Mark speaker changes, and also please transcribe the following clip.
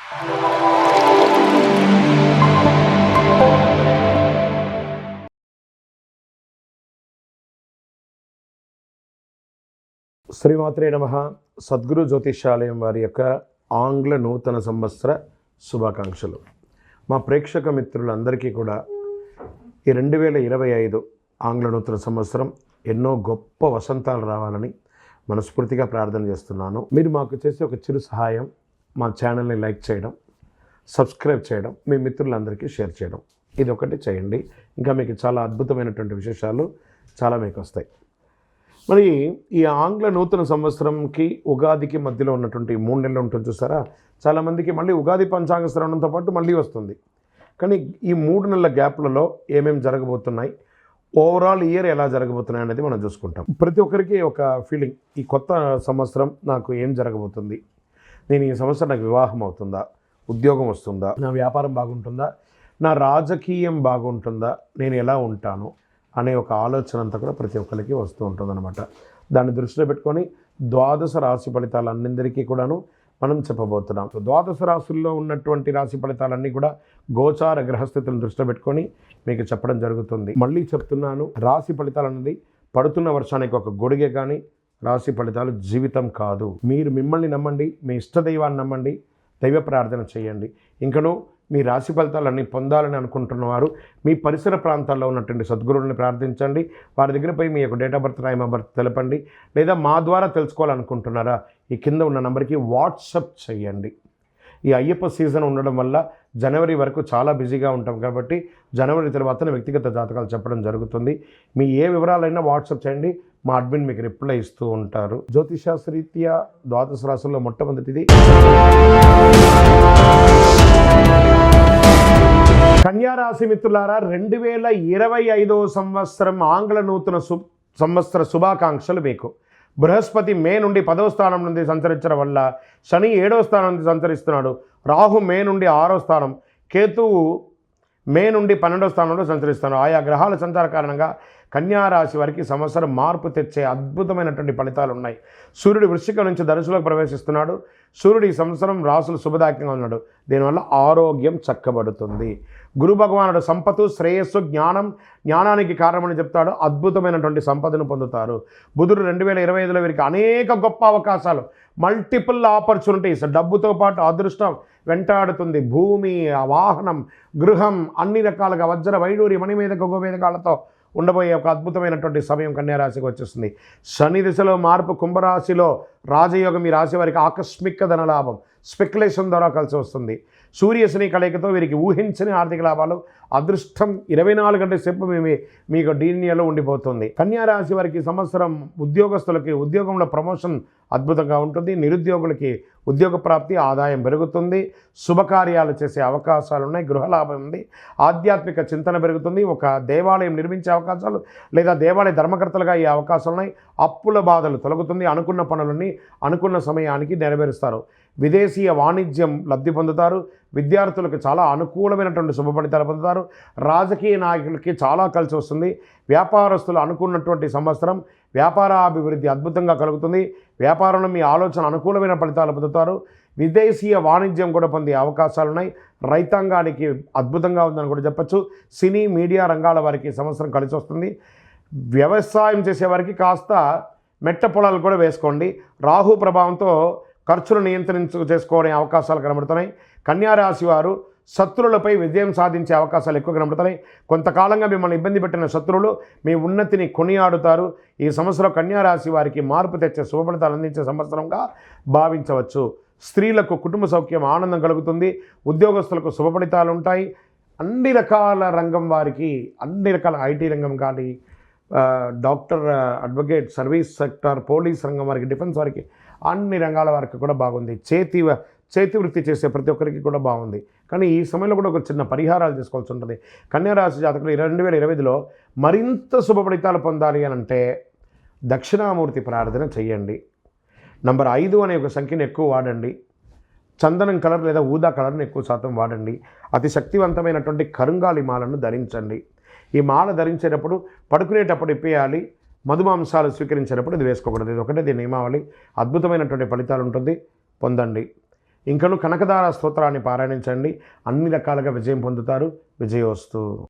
Speaker 1: శ్రీమాత్రే నమః. సద్గురు జ్యోతిషాలయం వారి యొక్క ఆంగ్ల నూతన సంవత్సర శుభాకాంక్షలు. మా ప్రేక్షక మిత్రులందరికీ కూడా ఈ 2025 ఆంగ్ల నూతన సంవత్సరం ఎన్నో గొప్ప వసంతాలు రావాలని మనస్ఫూర్తిగా ప్రార్థన చేస్తున్నాను. మీరు మాకు చేసే ఒక చిరు సహాయం, మా ఛానల్ని లైక్ చేయడం, సబ్స్క్రైబ్ చేయడం, మీ మిత్రులందరికీ షేర్ చేయడం, ఇది ఒకటి చేయండి. ఇంకా మీకు చాలా అద్భుతమైనటువంటి విశేషాలు చాలా మీకు వస్తాయి. మరి ఈ ఆంగ్ల నూతన సంవత్సరంకి ఉగాదికి మధ్యలో ఉన్నటువంటి 3 నెలలు ఉంటుంది చూసారా. చాలామందికి మళ్ళీ ఉగాది పంచాంగ శ్రవణంతో పాటు మళ్ళీ వస్తుంది. కానీ ఈ 3 నెలల గ్యాప్లలో ఏమేమి జరగబోతున్నాయి, ఓవరాల్ ఇయర్ ఎలా జరగబోతున్నాయి అనేది మనం చూసుకుంటాం. ప్రతి ఒక్కరికి ఒక ఫీలింగ్, ఈ కొత్త సంవత్సరం నాకు ఏం జరగబోతుంది, నేను ఈ సంవత్సరం నాకు వివాహం అవుతుందా, ఉద్యోగం వస్తుందా, నా వ్యాపారం బాగుంటుందా, నా రాజకీయం బాగుంటుందా, నేను ఎలా ఉంటాను అనే ఒక ఆలోచన అంతా కూడా ప్రతి ఒక్కరికి వస్తూ ఉంటుందన్నమాట. దాన్ని దృష్టిలో పెట్టుకొని ద్వాదశ రాశి ఫలితాలన్నిందరికీ కూడాను మనం చెప్పబోతున్నాం. ద్వాదశ రాశుల్లో ఉన్నటువంటి రాశి ఫలితాలన్నీ కూడా గోచార గ్రహస్థితులను దృష్టిలో పెట్టుకొని మీకు చెప్పడం జరుగుతుంది. మళ్ళీ చెప్తున్నాను, రాశి ఫలితాలు అనేది పడుతున్న వర్షానికి ఒక గొడుగే కానీ రాశి ఫలితాలు జీవితం కాదు. మీరు మిమ్మల్ని నమ్మండి, మీ ఇష్టదైవాన్ని నమ్మండి, దైవ ప్రార్థన చేయండి. ఇంకనూ మీ రాశి ఫలితాలన్నీ పొందాలని అనుకుంటున్నవారు మీ పరిసర ప్రాంతాల్లో ఉన్నటువంటి సద్గురువుని ప్రార్థించండి. వారి దగ్గర పోయి మీ యొక్క date of birth, time of birth తెలపండి. లేదా మా ద్వారా తెలుసుకోవాలనుకుంటున్నారా, ఈ కింద ఉన్న నెంబర్కి వాట్సప్ చేయండి. ఈ అయ్యప్ప సీజన్ ఉండడం వల్ల జనవరి వరకు చాలా బిజీగా ఉంటాం కాబట్టి జనవరి తర్వాత వ్యక్తిగత జాతకాలు చెప్పడం జరుగుతుంది. మీ ఏ వివరాలైనా వాట్సాప్ చేయండి, మా అడ్మిన్ మీకు రిప్లై ఇస్తూ ఉంటారు. జ్యోతిషాస్త్రరీత్యా ద్వాదశ రాశుల్లో మొట్టమొదటిది కన్యారాశి మిత్రులారా. 2025 సంవత్సరం ఆంగ్ల నూతన సంవత్సర శుభాకాంక్షలు మీకు. బృహస్పతి మే నుండి 10వ స్థానం నుండి సంచరించడం వల్ల శని 7వ స్థానం నుండి సంచరిస్తున్నాడు. రాహు మే నుండి 6వ స్థానం, కేతువు మే నుండి 12వ స్థానంలో సంచరిస్తున్నాడు. ఆయా గ్రహాల సంచార కారణంగా కన్యారాశి వారికి సంవత్సరం మార్పు తెచ్చే అద్భుతమైనటువంటి ఫలితాలు ఉన్నాయి. సూర్యుడు వృశ్చికం నుంచి ధనుసులోకి ప్రవేశిస్తున్నాడు. సూర్యుడు ఈ సంవత్సరం రాసులు శుభదాయకంగా ఉన్నాడు. దీనివల్ల ఆరోగ్యం చక్కబడుతుంది. గురు భగవానుడు సంపత్తు, శ్రేయస్సు, జ్ఞానానికి కారణమని చెప్తాడు. అద్భుతమైనటువంటి సంపదను పొందుతారు. బుధుడు 2025లో వీరికి అనేక గొప్ప అవకాశాలు, మల్టిపుల్ ఆపర్చునిటీస్, డబ్బుతో పాటు అదృష్టం వెంటాడుతుంది. భూమి, వాహనం, గృహం, అన్ని రకాలుగా వజ్ర వైడూరి మణిమేద గొగ్గమేదకాలతో ఉండబోయే ఒక అద్భుతమైనటువంటి సమయం కన్యారాశికి వచ్చేస్తుంది. శని దిశలో మార్పు, కుంభరాశిలో రాజయోగం ఈ రాశి వారికి ఆకస్మిక ధనలాభం, స్పెక్యులేషన్ ద్వారా కలిసి వస్తుంది. సూర్య శని కలయికతో వీరికి ఊహించని ఆర్థిక లాభాలు, అదృష్టం 24 గంటల సేపు మీకు డీనియాలో ఉండిపోతుంది. కన్యారాశి వారికి సంవత్సరం ఉద్యోగస్తులకి ఉద్యోగంలో ప్రమోషన్ అద్భుతంగా ఉంటుంది. నిరుద్యోగులకి ఉద్యోగ ప్రాప్తి, ఆదాయం పెరుగుతుంది. శుభకార్యాలు చేసే అవకాశాలు ఉన్నాయి. గృహలాభం ఉంది. ఆధ్యాత్మిక చింతన పెరుగుతుంది. ఒక దేవాలయం నిర్మించే అవకాశాలు లేదా దేవాలయ ధర్మకర్తలుగా ఈ అవకాశాలు ఉన్నాయి. అప్పుల బాధలు తొలగుతుంది. అనుకున్న పనులన్నీ అనుకున్న సమయానికి నెరవేరుస్తారు. విదేశీయ వాణిజ్యం లబ్ధి పొందుతారు. విద్యార్థులకు చాలా అనుకూలమైనటువంటి శుభ ఫలితాలు పొందుతారు. రాజకీయ నాయకులకి చాలా కలిసి వస్తుంది. వ్యాపారస్తులు అనుకున్నటువంటి సంవత్సరం వ్యాపారాభివృద్ధి అద్భుతంగా కలుగుతుంది. వ్యాపారంలో మీ ఆలోచన అనుకూలమైన ఫలితాలు పొందుతారు. విదేశీయ వాణిజ్యం కూడా పొందే అవకాశాలు ఉన్నాయి. రైతాంగానికి అద్భుతంగా ఉందని కూడా చెప్పచ్చు. సినీ, మీడియా రంగాల వారికి సంవత్సరం కలిసి వస్తుంది. వ్యవసాయం చేసేవారికి కాస్త మెట్ట పొలాలు కూడా వేసుకోండి. రాహు ప్రభావంతో ఖర్చులు చేసుకోవడం అవకాశాలు కనబడుతున్నాయి. కన్యారాశి వారు శత్రువులపై విజయం సాధించే అవకాశాలు ఎక్కువ కనబడుతున్నాయి. కొంతకాలంగా మిమ్మల్ని ఇబ్బంది పెట్టిన శత్రువులు మీ ఉన్నతిని కొనియాడుతారు. ఈ సంవత్సరం కన్యారాశి వారికి మార్పు తెచ్చే శుభ ఫలితాలు అందించే సంవత్సరంగా భావించవచ్చు. స్త్రీలకు కుటుంబ సౌఖ్యం, ఆనందం కలుగుతుంది. ఉద్యోగస్తులకు శుభ ఫలితాలు ఉంటాయి. అన్ని రకాల రంగం వారికి, అన్ని రకాల ఐటీ రంగం కానీ, doctor, advocate, service sector, police రంగం వారికి, డిఫెన్స్ వారికి, అన్ని రంగాల వారికి కూడా బాగుంది. చేతి వృత్తి చేసే ప్రతి ఒక్కరికి కూడా బాగుంది. కానీ ఈ సమయంలో కూడా ఒక చిన్న పరిహారాలు చేసుకోవాల్సి ఉంటుంది. కన్యారాశి జాతకులు 2025లో మరింత శుభ ఫలితాలు పొందాలి అని అంటే దక్షిణామూర్తి ప్రార్థన చేయండి. నంబర్ 5 అనే ఒక సంఖ్యను ఎక్కువ వాడండి. చందనం కలర్ లేదా ఊదా కలర్ను ఎక్కువ శాతం వాడండి. అతి శక్తివంతమైనటువంటి కరుంగాలి మాలను ధరించండి. ఈ మాల ధరించేటప్పుడు పడుకునేటప్పుడు ఇప్పేయాలి. మధుమాంసాలు స్వీకరించేటప్పుడు ఇది వేసుకోకూడదు. ఇది ఒకటే దీని నియమావళి. అద్భుతమైనటువంటి ఫలితాలు ఉంటుంది, పొందండి. ఇంకను కనకదార స్తోత్రాన్ని పారాయణించండి. అన్ని రకాలుగా విజయం పొందుతారు. విజయోస్తు.